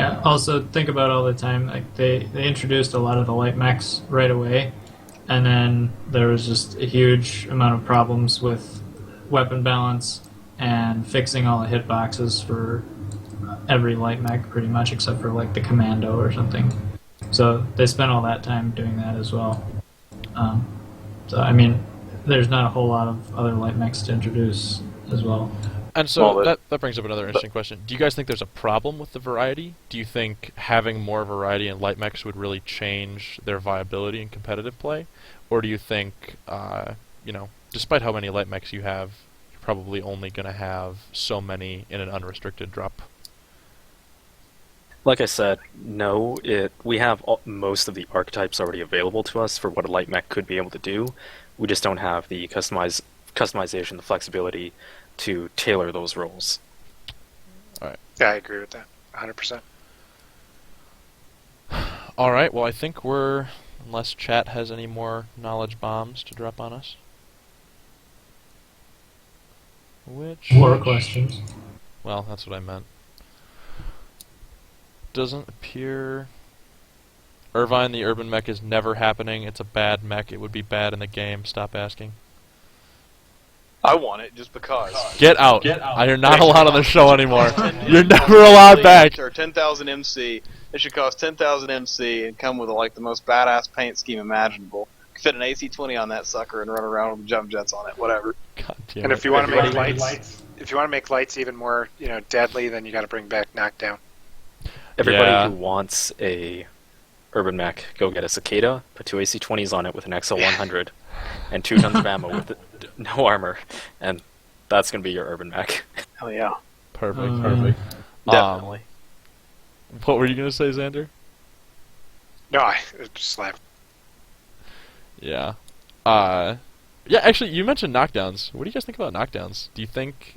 Yeah. Also, think about all the time. Like they introduced a lot of the light mechs right away, and then there was just a huge amount of problems with weapon balance and fixing all the hitboxes for every light mech, pretty much, except for like the commando or something. So they spent all that time doing that as well. Um, so I mean, there's not a whole lot of other light mechs to introduce as well. And so that brings up another interesting question. Do you guys think there's a problem with the variety? Do you think having more variety in light mechs would really change their viability in competitive play? Or do you think, despite how many light mechs you have, you're probably only going to have so many in an unrestricted drop? Like I said, no. We have most of the archetypes already available to us for what a light mech could be able to do. We just don't have the customization, the flexibility to tailor those roles. All right. Yeah, I agree with that, 100%. All right. Well, I think unless chat has any more knowledge bombs to drop on us. More questions. Well, that's what I meant. Doesn't appear. Irvine, the urban mech is never happening. It's a bad mech. It would be bad in the game. Stop asking. I want it just because. Get out. You're not allowed on the show anymore. You're never allowed back. Or 10,000 MC. It should cost 10,000 MC and come with the most badass paint scheme imaginable. Fit an AC-20 on that sucker and run around with jump jets on it. Whatever. God damn And it. if you want to make lights even more, deadly, then you got to bring back Knockdown. Everybody who wants a urban mech, go get a Cicada, put 2 AC-20s on it with an XL100, and 2 tons of ammo with no armor, and that's going to be your urban mech. Hell yeah. Perfect. Definitely. What were you going to say, Xander? No, I just laughed. Yeah. Actually, you mentioned knockdowns. What do you guys think about knockdowns? Do you think...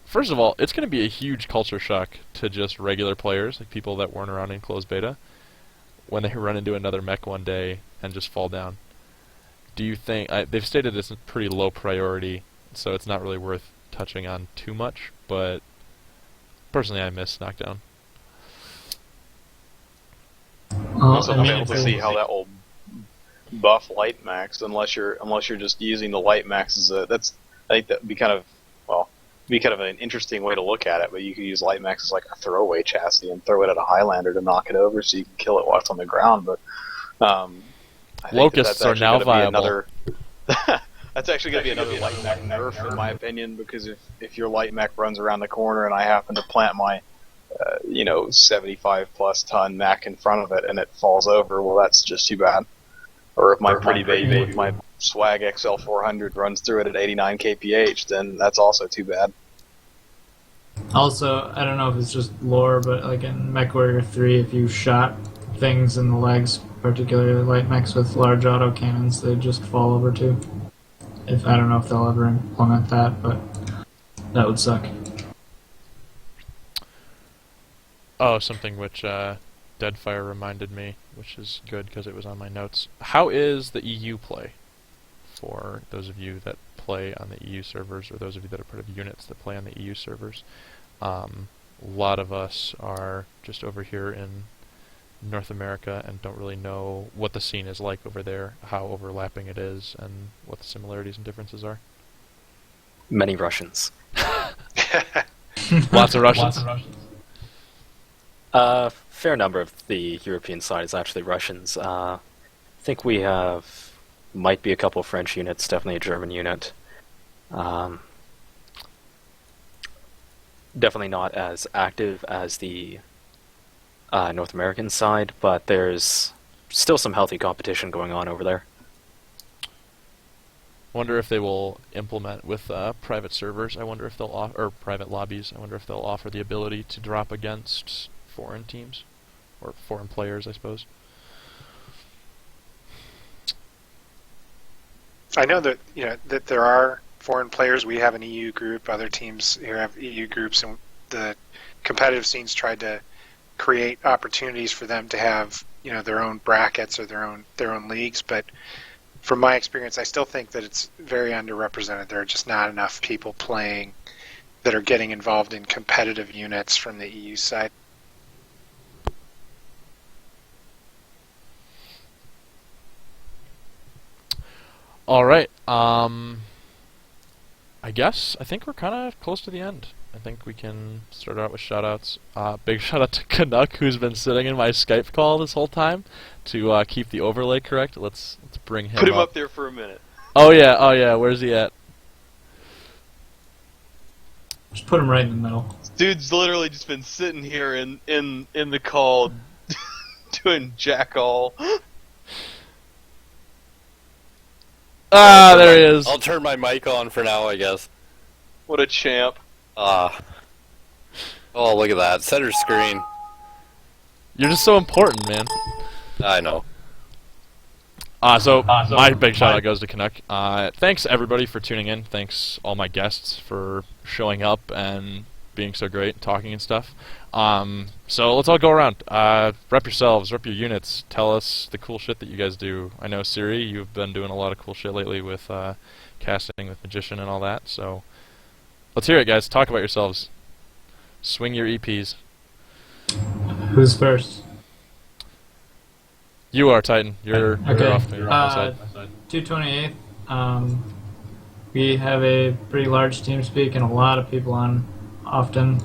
First of all, it's going to be a huge culture shock to just regular players, like people that weren't around in closed beta, when they run into another mech one day and just fall down. Do you think... they've stated this is pretty low priority, so it's not really worth touching on too much, but personally I miss Knockdown. I'm also not able to see how that will buff light max unless you're just using the light max as I think that'd be kind of an interesting way to look at it, but you could use light max as like a throwaway chassis and throw it at a Highlander to knock it over so you can kill it while it's on the ground. But I think Locusts are now viable. That's actually going to be another light mech nerf, in my opinion, because if your light mech runs around the corner and I happen to plant my 75 plus ton mech in front of it and it falls over, well, that's just too bad. Or if my pretty baby with my Swag XL 400 runs through it at 89 kph, then that's also too bad. Also, I don't know if it's just lore, but like in MechWarrior 3, if you shot things in the legs, particularly light mechs with large autocannons, they'd just fall over too. I don't know if they'll ever implement that, but that would suck. Oh, something which Deadfire reminded me, which is good because it was on my notes. How is the EU play for those of you that play on the EU servers, or those of you that are part of units that play on the EU servers? A lot of us are just over here in North America and don't really know what the scene is like over there, how overlapping it is, and what the similarities and differences are. Many Russians. Lots of Russians. Fair number of the European side is actually Russians. I think we might be a couple of French units, definitely a German unit. Definitely not as active as the North American side, but there's still some healthy competition going on over there. Wonder if they will implement with private servers. I wonder if they'll or private lobbies. I wonder if they'll offer the ability to drop against foreign teams or foreign players, I suppose. I know that that there are foreign players. We have an EU group. Other teams here have EU groups, and the competitive scenes tried to create opportunities for them to have their own brackets or their own leagues. But from my experience, I still think that it's very underrepresented. There are just not enough people playing that are getting involved in competitive units from the EU side. All right. I think we're kind of close to the end. I think we can start out with shoutouts. Big shout out to Canuck, who's been sitting in my Skype call this whole time to keep the overlay correct. Let's bring him. Put him up there for a minute. Oh yeah. Where's he at? Just put him right in the middle. Dude's literally just been sitting here in the call doing jack all. There he is. I'll turn my mic on for now, I guess. What a champ. Oh, look at that. Center screen. You're just so important, man. I know. So my big shout out goes to Canuck. Thanks everybody for tuning in. Thanks all my guests for showing up and being so great, talking and stuff. So let's all go around. Rep yourselves, rep your units. Tell us the cool shit that you guys do. I know Siri, you've been doing a lot of cool shit lately with casting with Magician and all that. So let's hear it, guys. Talk about yourselves. Swing your EPs. Who's first? You are Titan. You're Okay. off. You're off my side. 228th. We have a pretty large team speak and a lot of people on often.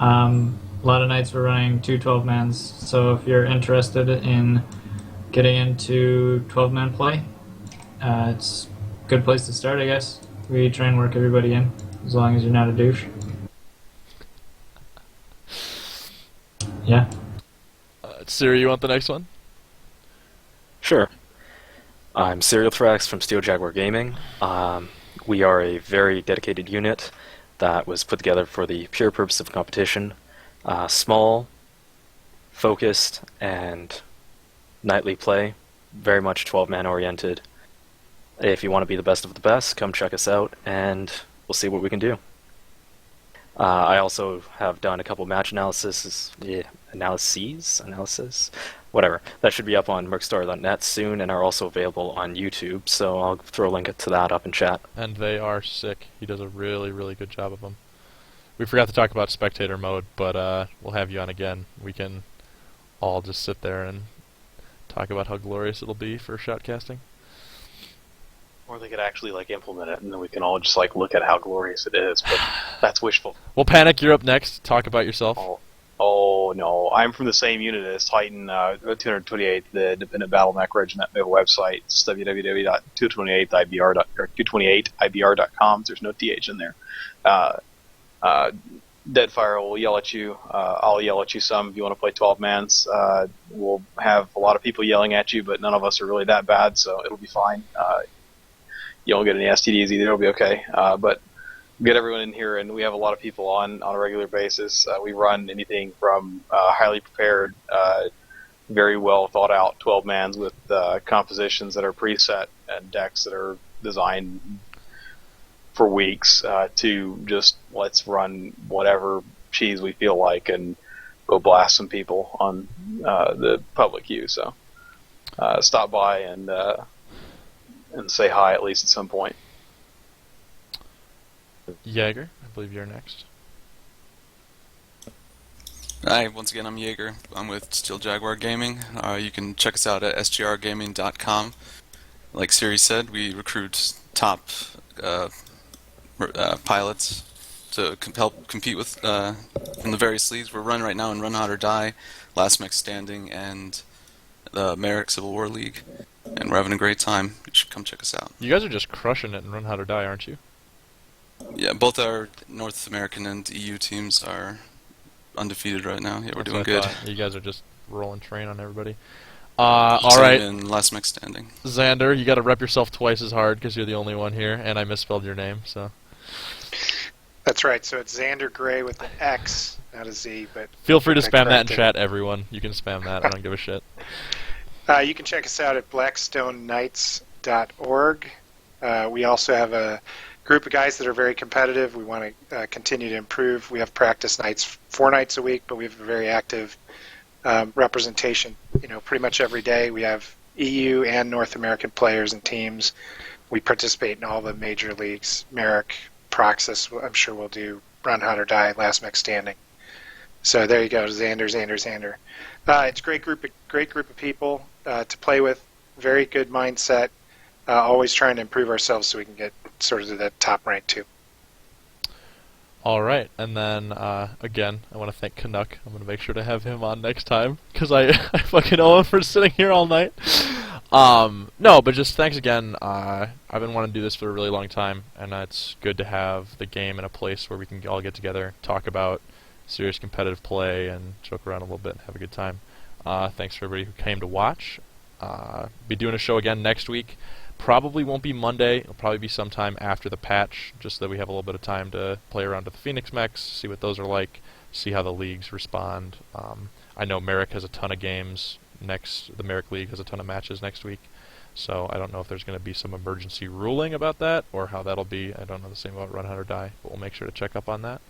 A lot of nights we're running 2-12-mans, so if you're interested in getting into 12-man play, it's a good place to start, I guess. We try and work everybody in, as long as you're not a douche. Yeah. Siri, you want the next one? Sure. I'm Serial Thrax from Steel Jaguar Gaming. We are a very dedicated unit that was put together for the pure purpose of competition. Small, focused, and nightly play. Very much 12-man oriented. If you want to be the best of the best, come check us out, and we'll see what we can do. I also have done a couple match analysis, whatever. That should be up on mercstar.net soon, and are also available on YouTube, so I'll throw a link to that up in chat. And they are sick. He does a really, really good job of them. We forgot to talk about spectator mode, but we'll have you on again. We can all just sit there and talk about how glorious it'll be for shoutcasting. Or they could actually implement it, and then we can all just look at how glorious it is. But that's wishful. Well, Panic, you're up next. Talk about yourself. Oh no, I'm from the same unit as Titan 228, the Independent Battle Mech Regiment. They have a website. It's www.228ibr.com. There's no th in there. Deadfire will yell at you. I'll yell at you some if you want to play 12-mans. We'll have a lot of people yelling at you, but none of us are really that bad, so it'll be fine. You don't get any STDs either. It'll be okay. But get everyone in here, and we have a lot of people on a regular basis. We run anything from highly prepared, very well thought out 12-mans with compositions that are preset and decks that are designed for weeks to just let's run whatever cheese we feel like and go blast some people on the public queue. So stop by and say hi at least at some point. Jaeger, I believe you're next. Hi, once again, I'm Jaeger. I'm with Steel Jaguar Gaming. You can check us out at sgrgaming.com. Like Siri said, we recruit top pilots to help compete with from the various leagues we're run right now in Run Hot or Die, Last Mech Standing, and the Merrick Civil War League. And we're having a great time. You should come check us out. You guys are just crushing it in Run Hot or Die, aren't you? Yeah, both our North American and EU teams are undefeated right now. Yeah, we're doing good. You guys are just rolling train on everybody. All right. In Last Mech Standing. Xander, you got to rep yourself twice as hard because you're the only one here, and I misspelled your name. So. That's right. So it's Xander Gray with an X, not a Z. But feel free to spam that in chat, everyone. You can spam that. I don't give a shit. You can check us out at blackstoneknights.org. We also have a group of guys that are very competitive. We want to continue to improve. We have practice nights 4 nights a week, but we have a very active representation. Pretty much every day we have EU and North American players and teams. We participate in all the major leagues. Merrick, Proxus, I'm sure we'll do Run Hot or Die, Last Mech Standing. So there you go, Xander. It's a great group of people to play with. Very good mindset. always trying to improve ourselves so we can get sort of to that top rank too. All right, and then again, I want to thank Canuck. I'm going to make sure to have him on next time because I fucking owe him for sitting here all night. No, but just thanks again. I've been wanting to do this for a really long time, and it's good to have the game in a place where we can all get together, talk about serious competitive play, and joke around a little bit and have a good time. Thanks for everybody who came to watch. Be doing a show again next week. Probably won't be Monday. It'll probably be sometime after the patch, just so that we have a little bit of time to play around with the Phoenix mechs, see what those are like, see how the leagues respond. I know Merrick has a ton of games next. The Merrick League has a ton of matches next week, so I don't know if there's going to be some emergency ruling about that or how that'll be. I don't know the same about Run Hunt or Die, but we'll make sure to check up on that.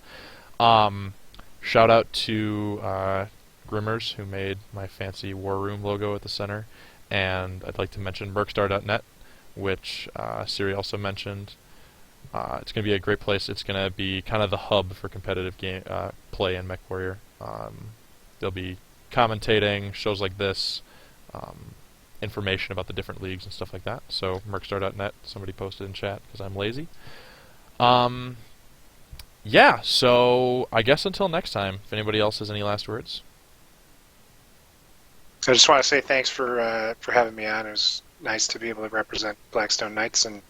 Shout out to Grimmers, who made my fancy War Room logo at the center, and I'd like to mention Mercstar.net, which Siri also mentioned. It's going to be a great place. It's going to be kind of the hub for competitive game play in MechWarrior. There'll be commentating, shows like this, information about the different leagues and stuff like that. So Mercstar.net, somebody posted in chat because I'm lazy. Yeah, so I guess until next time, if anybody else has any last words. I just want to say thanks for having me on. It was nice to be able to represent Blackstone Knights and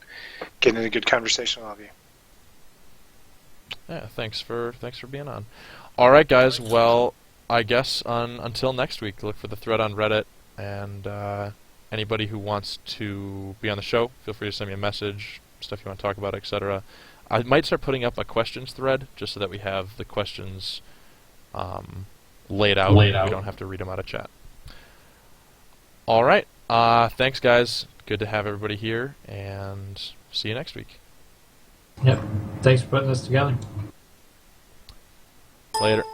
get into a good conversation with all of you. Yeah, thanks for being on. All right, guys. Well, I guess until next week, look for the thread on Reddit, and anybody who wants to be on the show, feel free to send me a message, stuff you want to talk about, etc. I might start putting up a questions thread just so that we have the questions laid out. We don't have to read them out of chat. All right. Thanks, guys. Good to have everybody here, and see you next week. Yep. Thanks for putting this together. Later.